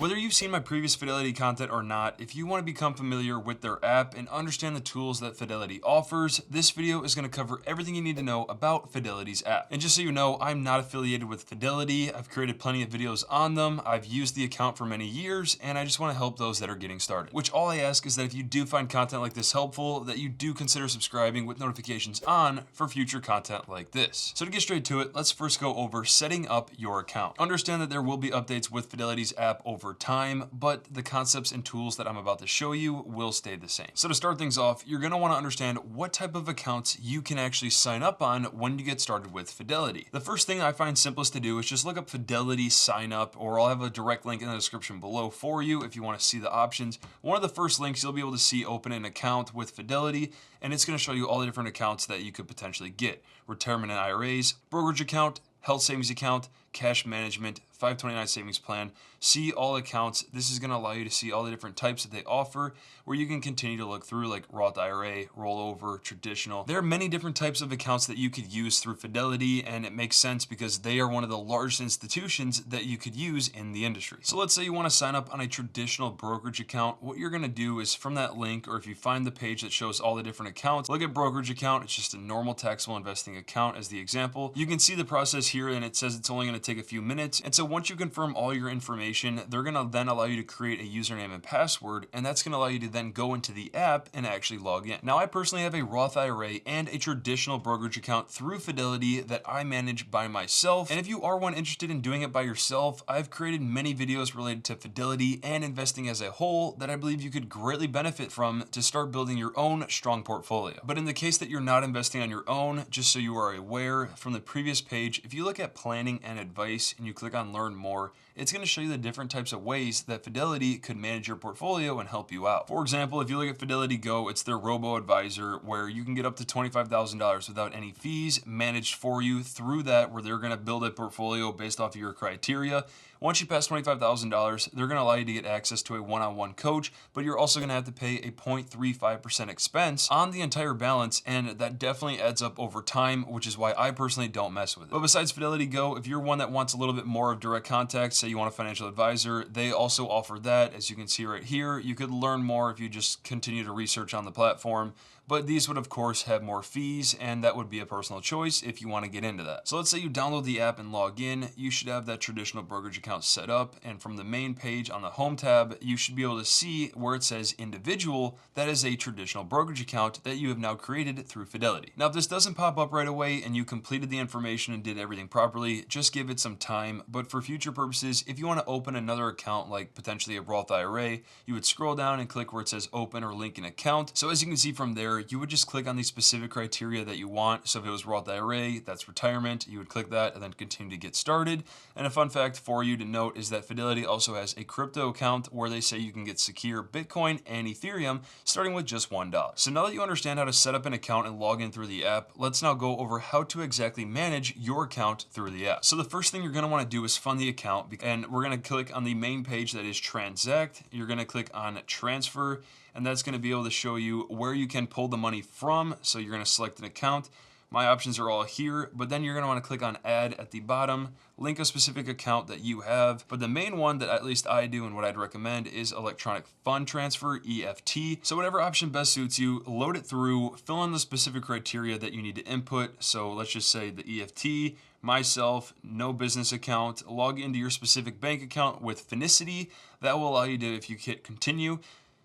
Whether you've seen my previous Fidelity content or not, if you want to become familiar with their app and understand the tools that Fidelity offers, this video is going to cover everything you need to know about Fidelity's app. And just so you know, I'm not affiliated with Fidelity. I've created plenty of videos on them. I've used the account for many years, and I just want to help those that are getting started. Which all I ask is that if you do find content like this helpful, that you do consider subscribing with notifications on for future content like this. So to get straight to it, let's first go over setting up your account. Understand that there will be updates with Fidelity's app over time, but the concepts and tools that I'm about to show you will stay the same. So to start things off, you're going to want to understand what type of accounts you can actually sign up on when you get started with Fidelity. The first thing I find simplest to do is just look up Fidelity sign up, or I'll have a direct link in the description below for you if you want to see the options. One of the first links you'll be able to see open an account with Fidelity, and it's going to show you all the different accounts that you could potentially get. Retirement and IRAs, brokerage account, health savings account, cash management, 529 savings plan, see all accounts. This is going to allow you to see all the different types that they offer, where you can continue to look through like Roth IRA, rollover, traditional. There are many different types of accounts that you could use through Fidelity, and it makes sense because they are one of the largest institutions that you could use in the industry. So let's say you want to sign up on a traditional brokerage account. What you're going to do is from that link, or if you find the page that shows all the different accounts, look at brokerage account. It's just a normal taxable investing account as the example. You can see the process here, and it says it's only going to take a few minutes. And so once you confirm all your information, they're going to then allow you to create a username and password, and that's going to allow you to then go into the app and actually log in. Now, I personally have a Roth IRA and a traditional brokerage account through Fidelity that I manage by myself. And if you are one interested in doing it by yourself, I've created many videos related to Fidelity and investing as a whole that I believe you could greatly benefit from to start building your own strong portfolio. But in the case that you're not investing on your own, just so you are aware, from the previous page, if you look at planning and advice and you click on learn more, it's going to show you the different types of ways that Fidelity could manage your portfolio and help you out. For example, if you look at Fidelity Go, it's their robo-advisor where you can get up to $25,000 without any fees managed for you through that, where they're going to build a portfolio based off of your criteria. Once you pass $25,000, they're going to allow you to get access to a one-on-one coach, but you're also going to have to pay a 0.35% expense on the entire balance, and that definitely adds up over time, which is why I personally don't mess with it. But besides Fidelity Go, if you're one that wants a little bit more of direct contact, say you want a financial advisor, they also offer that. As you can see right here, you could learn more if you just continue to research on the platform. But these would of course have more fees, and that would be a personal choice if you want to get into that. So let's say you download the app and log in, you should have that traditional brokerage account set up, and from the main page on the home tab, you should be able to see where it says individual. That is a traditional brokerage account that you have now created through Fidelity. Now if this doesn't pop up right away and you completed the information and did everything properly, just give it some time. But for future purposes, if you want to open another account like potentially a Roth IRA, you would scroll down and click where it says open or link an account. So as you can see from there, you would just click on the specific criteria that you want. So if it was Roth IRA, that's retirement, you would click that and then continue to get started. And a fun fact for you to note is that Fidelity also has a crypto account where they say you can get secure Bitcoin and Ethereum starting with just $1. So now that you understand how to set up an account and log in through the app, let's now go over how to exactly manage your account through the app. So the first thing you're going to want to do is fund the account, and we're going to click on the main page that is transact. You're going to click on transfer, and that's going to be able to show you where you can pull the money from. So you're going to select an account. My options are all here, but then you're going to want to click on add at the bottom, link a specific account that you have. But the main one that at least I do and what I'd recommend is electronic fund transfer, EFT. So whatever option best suits you, load it through, fill in the specific criteria that you need to input. So let's just say the EFT, myself, no business account, log into your specific bank account with Finicity. That will allow you to, if you hit continue,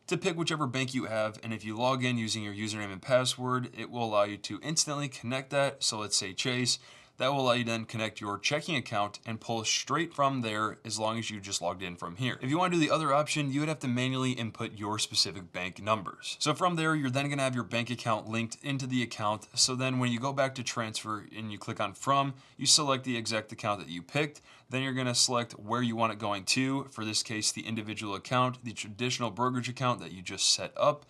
to pick whichever bank you have, and if you log in using your username and password, it will allow you to instantly connect that. So let's say Chase. That will allow you to then connect your checking account and pull straight from there as long as you just logged in from here. If you want to do the other option, you would have to manually input your specific bank numbers. So from there, you're then going to have your bank account linked into the account. So then when you go back to transfer and you click on from, you select the exact account that you picked. Then you're going to select where you want it going to. For this case, the individual account, the traditional brokerage account that you just set up.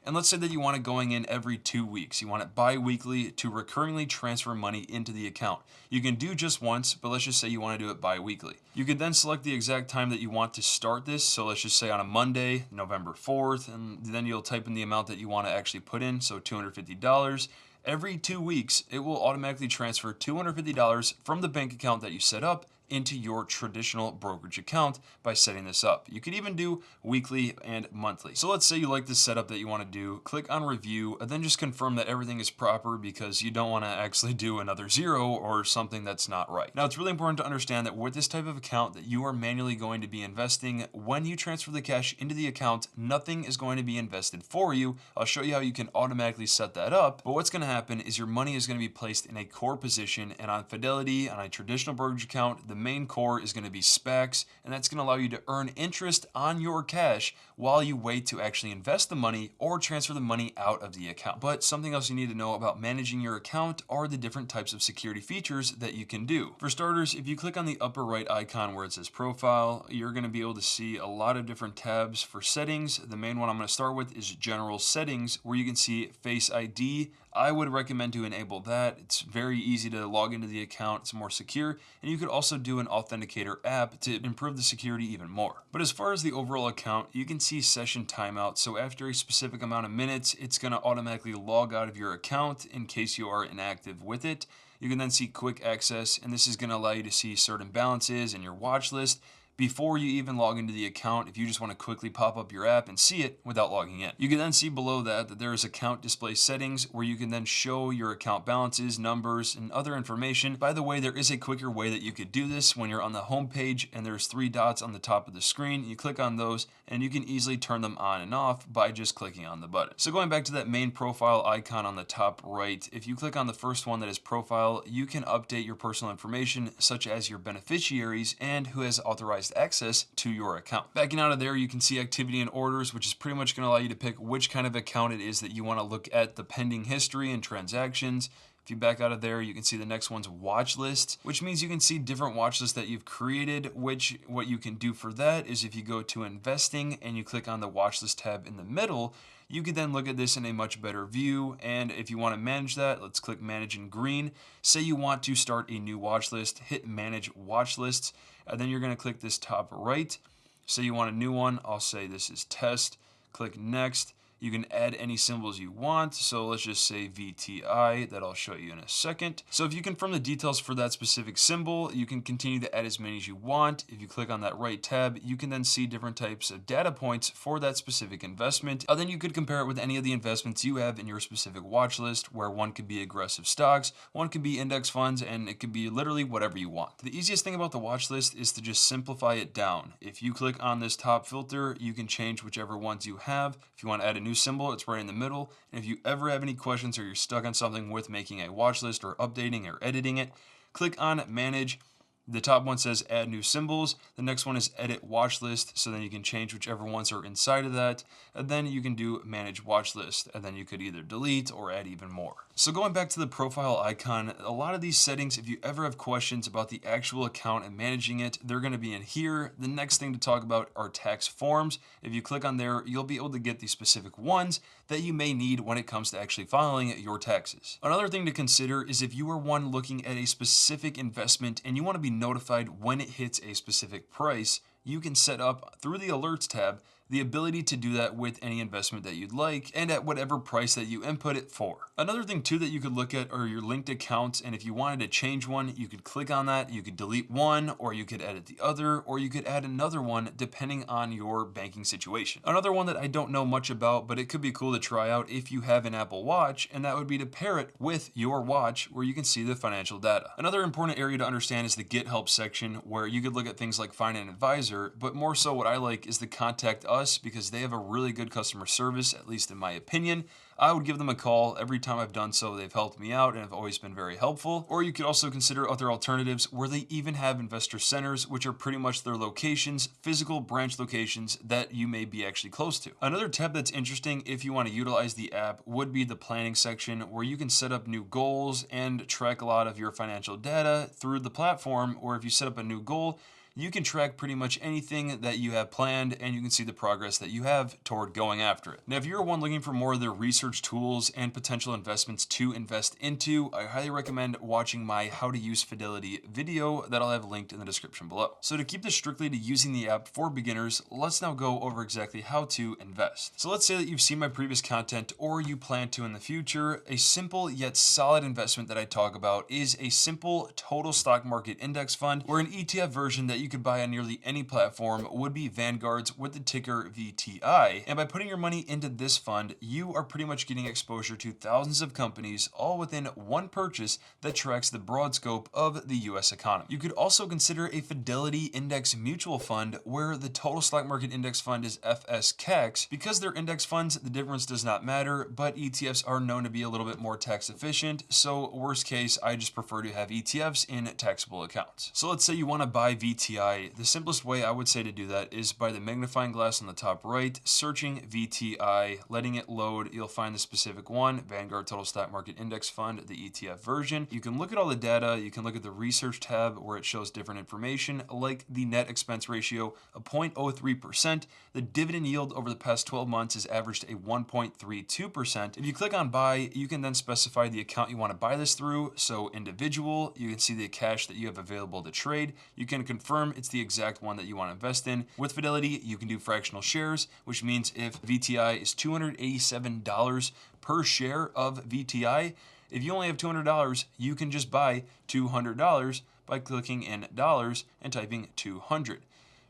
And let's say that you want it going in every 2 weeks. You want it bi-weekly to recurringly transfer money into the account. You can do just once, but let's just say you want to do it bi-weekly. You could then select the exact time that you want to start this. So let's just say on a Monday, November 4th, and then you'll type in the amount that you want to actually put in, so $250. Every 2 weeks, it will automatically transfer $250 from the bank account that you set up into your traditional brokerage account by setting this up. You could even do weekly and monthly. So let's say you like the setup that you want to do, click on review, and then just confirm that everything is proper because you don't want to actually do another zero or something that's not right. Now, it's really important to understand that with this type of account that you are manually going to be investing, when you transfer the cash into the account, nothing is going to be invested for you. I'll show you how you can automatically set that up, but what's going to happen is your money is going to be placed in a core position, and on Fidelity, on a traditional brokerage account, the main core is going to be SPACs, and that's going to allow you to earn interest on your cash while you wait to actually invest the money or transfer the money out of the account. But something else you need to know about managing your account are the different types of security features that you can do. For starters, if you click on the upper right icon where it says profile, you're going to be able to see a lot of different tabs for settings. The main one I'm going to start with is general settings, where you can see Face ID. I would recommend to enable that. It's very easy to log into the account. It's more secure, and you could also do an authenticator app to improve the security even more. But as far as the overall account, you can see session timeout. So after a specific amount of minutes, it's going to automatically log out of your account in case you are inactive with it. You can then see quick access, and this is going to allow you to see certain balances in your watch list before you even log into the account if you just want to quickly pop up your app and see it without logging in. You can then see below that there is account display settings where you can then show your account balances, numbers, and other information. By the way, there is a quicker way that you could do this when you're on the home page and there's 3 dots on the top of the screen. You click on those and you can easily turn them on and off by just clicking on the button. So going back to that main profile icon on the top right, if you click on the first one that is profile, you can update your personal information such as your beneficiaries and who has authorized access to your account. Backing out of there, you can see activity and orders, which is pretty much going to allow you to pick which kind of account it is that you want to look at the pending history and transactions. If you back out of there, you can see the next one's watch lists, which means you can see different watch lists that you've created, which what you can do for that is if you go to investing and you click on the watch list tab in the middle, you can then look at this in a much better view. And if you want to manage that, let's click manage in green. Say you want to start a new watch list, hit manage watch lists, and then you're going to click this top right. Say you want a new one, I'll say this is test, click next. You can add any symbols you want. So let's just say VTI, that I'll show you in a second. So if you confirm the details for that specific symbol, you can continue to add as many as you want. If you click on that right tab, you can then see different types of data points for that specific investment. Then you could compare it with any of the investments you have in your specific watch list, where one could be aggressive stocks, one could be index funds, and it could be literally whatever you want. The easiest thing about the watch list is to just simplify it down. If you click on this top filter, you can change whichever ones you have. If you want to add a new symbol, it's right in the middle. And if you ever have any questions or you're stuck on something with making a watch list or updating or editing it, click on manage. The top one says add new symbols. The next one is edit watch list. So then you can change whichever ones are inside of that. And then you can do manage watch list. And then you could either delete or add even more. So going back to the profile icon, a lot of these settings, if you ever have questions about the actual account and managing it, they're going to be in here. The next thing to talk about are tax forms. If you click on there, you'll be able to get the specific ones that you may need when it comes to actually filing your taxes. Another thing to consider is if you are one looking at a specific investment and you want to be notified when it hits a specific price, you can set up through the alerts tab the ability to do that with any investment that you'd like and at whatever price that you input it for. Another thing too that you could look at are your linked accounts, and if you wanted to change one, you could click on that, you could delete one, or you could edit the other, or you could add another one depending on your banking situation. Another one that I don't know much about, but it could be cool to try out if you have an Apple Watch, and that would be to pair it with your watch where you can see the financial data. Another important area to understand is the Get Help section, where you could look at things like find an advisor, but more so what I like is the contact us, because they have a really good customer service, at least in my opinion. I would give them a call. Every time I've done so, they've helped me out and have always been very helpful. Or you could also consider other alternatives where they even have investor centers, which are pretty much their locations, physical branch locations that you may be actually close to. Another tab that's interesting if you want to utilize the app would be the planning section, where you can set up new goals and track a lot of your financial data through the platform. Or if you set up a new goal, you can track pretty much anything that you have planned, and you can see the progress that you have toward going after it. Now, if you're one looking for more of their research tools and potential investments to invest into, I highly recommend watching my How to Use Fidelity video that I'll have linked in the description below. So to keep this strictly to using the app for beginners, let's now go over exactly how to invest. So let's say that you've seen my previous content or you plan to in the future. A simple yet solid investment that I talk about is a simple total stock market index fund, or an ETF version that you could buy on nearly any platform would be Vanguard's with the ticker VTI. And by putting your money into this fund, you are pretty much getting exposure to thousands of companies all within one purchase that tracks the broad scope of the US economy. You could also consider a Fidelity Index Mutual Fund, where the total stock market index fund is FSCAX. Because they're index funds, the difference does not matter, but ETFs are known to be a little bit more tax efficient, so worst case, I just prefer to have ETFs in taxable accounts. So let's say you want to buy VTI. The simplest way I would say to do that is by the magnifying glass on the top right, searching VTI, letting it load. You'll find the specific one, Vanguard Total Stock Market Index Fund, the ETF version. You can look at all the data. You can look at the research tab where it shows different information like the net expense ratio of 0.03%. The dividend yield over the past 12 months has averaged a 1.32%. If you click on buy, you can then specify the account you want to buy this through. So individual, you can see the cash that you have available to trade. You can confirm it's the exact one that you want to invest in. With Fidelity, you can do fractional shares, which means if VTI is $287 per share of VTI, if you only have $200, you can just buy $200 by clicking in dollars and typing 200.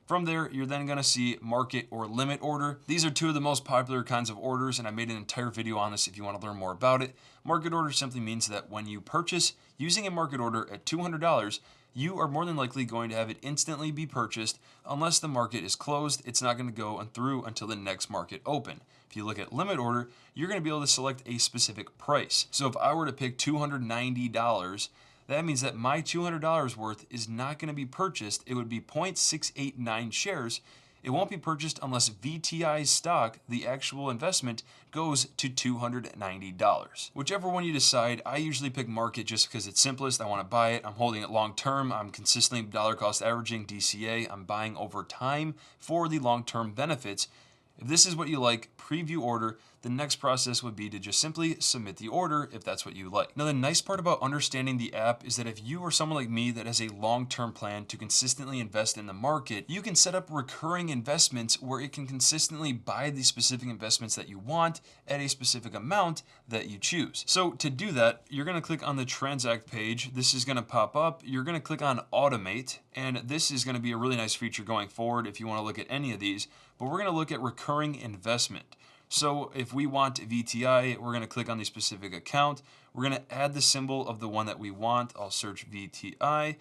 From there, you're then going to see market or limit order. These are two of the most popular kinds of orders, and I made an entire video on this if you want to learn more about it. Market order simply means that when you purchase using a market order at $200, you are more than likely going to have it instantly be purchased. Unless the market is closed, it's not going to go through until the next market open. If you look at limit order, you're going to be able to select a specific price. So if I were to pick $290, that means that my $200 worth is not going to be purchased. It would be 0.689 shares. It won't be purchased unless VTI's stock, the actual investment, goes to $290. Whichever one you decide, I usually pick market just because it's simplest. I want to buy it. I'm holding it long term. I'm consistently dollar cost averaging DCA. I'm buying over time for the long-term benefits. If this is what you like, preview order, the next process would be to just simply submit the order if that's what you like. Now, the nice part about understanding the app is that if you are someone like me that has a long-term plan to consistently invest in the market, you can set up recurring investments where it can consistently buy the specific investments that you want at a specific amount that you choose. So to do that, you're going to click on the transact page. This is going to pop up. You're going to click on automate, and this is going to be a really nice feature going forward if you want to look at any of these, but we're going to look at recurring investment. So if we want VTI, we're going to click on the specific account. We're going to add the symbol of the one that we want. I'll search VTI.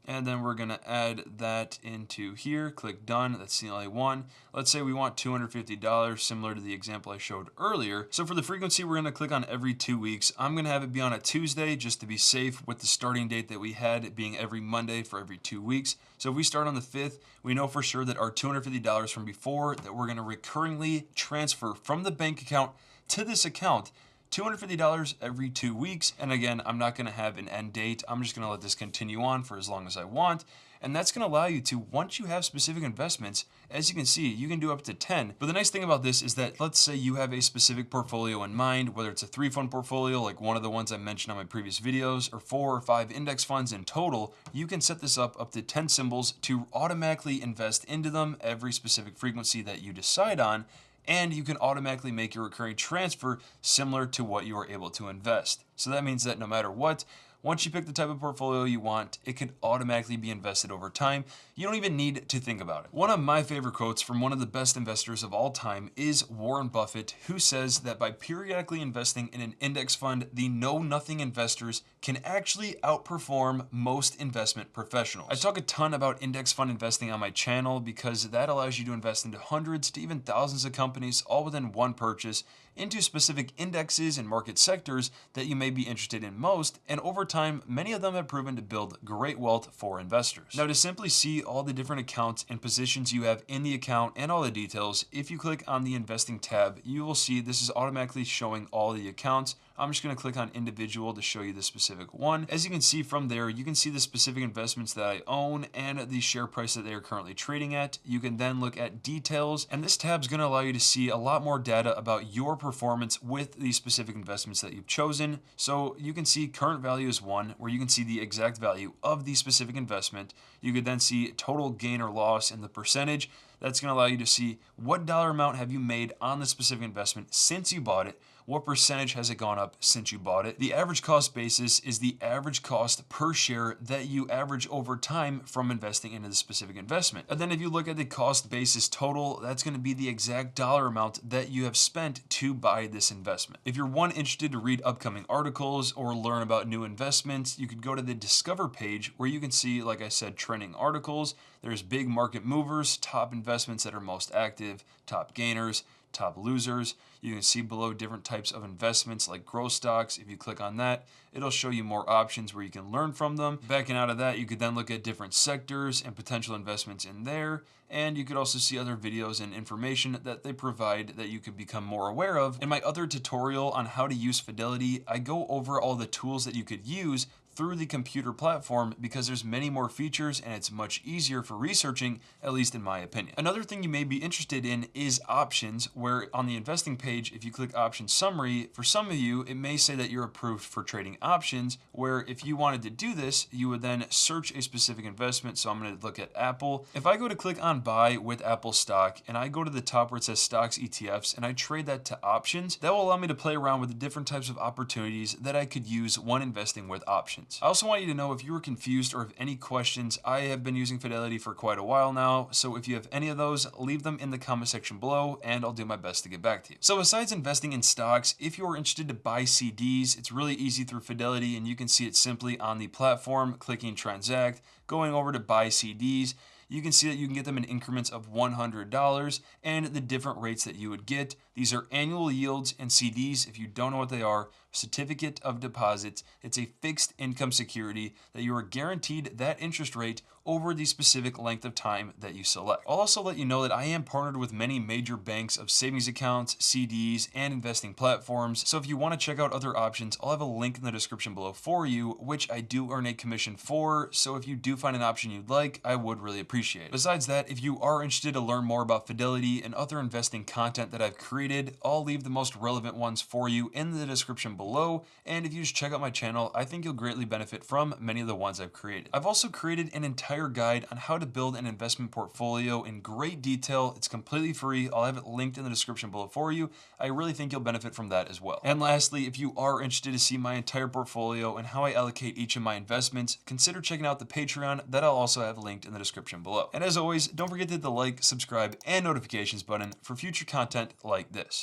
And then we're going to add that into here. Click done. That's the only one. Let's say we want $250, similar to the example I showed earlier. So for the frequency, we're going to click on every 2 weeks. I'm going to have it be on a Tuesday just to be safe with the starting date that we had, it being every Monday for every 2 weeks. So if we start on the 5th, we know for sure that our $250 from before that we're going to recurringly transfer from the bank account to this account, $250 every 2 weeks. And again, I'm not going to have an end date. I'm just going to let this continue on for as long as I want. And that's going to allow you to, once you have specific investments, as you can see, you can do up to 10. But the nice thing about this is that, let's say you have a specific portfolio in mind, whether it's a 3-fund portfolio, like one of the ones I mentioned on my previous videos, or 4 or 5 index funds in total, you can set this up to 10 symbols to automatically invest into them every specific frequency that you decide on. And you can automatically make your recurring transfer similar to what you are able to invest. So that means that no matter what, once you pick the type of portfolio you want, it can automatically be invested over time. You don't even need to think about it. One of my favorite quotes from one of the best investors of all time is Warren Buffett, who says that by periodically investing in an index fund, the know-nothing investors can actually outperform most investment professionals. I talk a ton about index fund investing on my channel because that allows you to invest into hundreds to even thousands of companies all within one purchase, into specific indexes and market sectors that you may be interested in most, and over time, many of them have proven to build great wealth for investors. Now, to simply see all the different accounts and positions you have in the account and all the details, if you click on the investing tab, you will see this is automatically showing all the accounts. I'm just going to click on individual to show you the specific one. As you can see from there, you can see the specific investments that I own and the share price that they are currently trading at. You can then look at details, and this tab is going to allow you to see a lot more data about your performance with these specific investments that you've chosen. So you can see current value is 1, where you can see the exact value of the specific investment. You could then see total gain or loss and the percentage. That's going to allow you to see what dollar amount have you made on the specific investment since you bought it. What percentage has it gone up since you bought it? The average cost basis is the average cost per share that you average over time from investing into the specific investment. And then if you look at the cost basis total, that's going to be the exact dollar amount that you have spent to buy this investment. If you're interested to read upcoming articles or learn about new investments, you could go to the Discover page where you can see, like I said, trending articles. There's big market movers, top investments that are most active, top gainers, top losers. You can see below different types of investments like growth stocks. If you click on that, it'll show you more options where you can learn from them. Backing out of that, you could then look at different sectors and potential investments in there. And you could also see other videos and information that they provide that you could become more aware of. In my other tutorial on how to use Fidelity, I go over all the tools that you could use through the computer platform because there's many more features and it's much easier for researching, at least in my opinion. Another thing you may be interested in is options, where on the investing page, if you click option summary, for some of you, it may say that you're approved for trading options, where if you wanted to do this, you would then search a specific investment. So I'm going to look at Apple. If I go to click on buy with Apple stock and I go to the top where it says stocks, ETFs, and I trade that to options, that will allow me to play around with the different types of opportunities that I could use when investing with options. I also want you to know if you were confused or have any questions, I have been using Fidelity for quite a while now, so if you have any of those, leave them in the comment section below and I'll do my best to get back to you. So besides investing in stocks, if you're interested to buy CDs, it's really easy through Fidelity and you can see it simply on the platform, clicking transact, going over to buy CDs. You can see that you can get them in increments of $100 and the different rates that you would get. These are annual yields and CDs. If you don't know what they are, certificate of deposits. It's a fixed income security that you are guaranteed that interest rate over the specific length of time that you select. I'll also let you know that I am partnered with many major banks of savings accounts, CDs, and investing platforms. So if you want to check out other options, I'll have a link in the description below for you, which I do earn a commission for. So if you do find an option you'd like, I would really appreciate it. Besides that, if you are interested to learn more about Fidelity and other investing content that I've created, I'll leave the most relevant ones for you in the description below. And if you just check out my channel, I think you'll greatly benefit from many of the ones I've created. I've also created an entire guide on how to build an investment portfolio in great detail. It's completely free. I'll have it linked in the description below for you. I really think you'll benefit from that as well. And lastly, if you are interested to see my entire portfolio and how I allocate each of my investments, consider checking out the Patreon that I'll also have linked in the description below. And as always, don't forget to hit the like, subscribe, and notifications button for future content like this.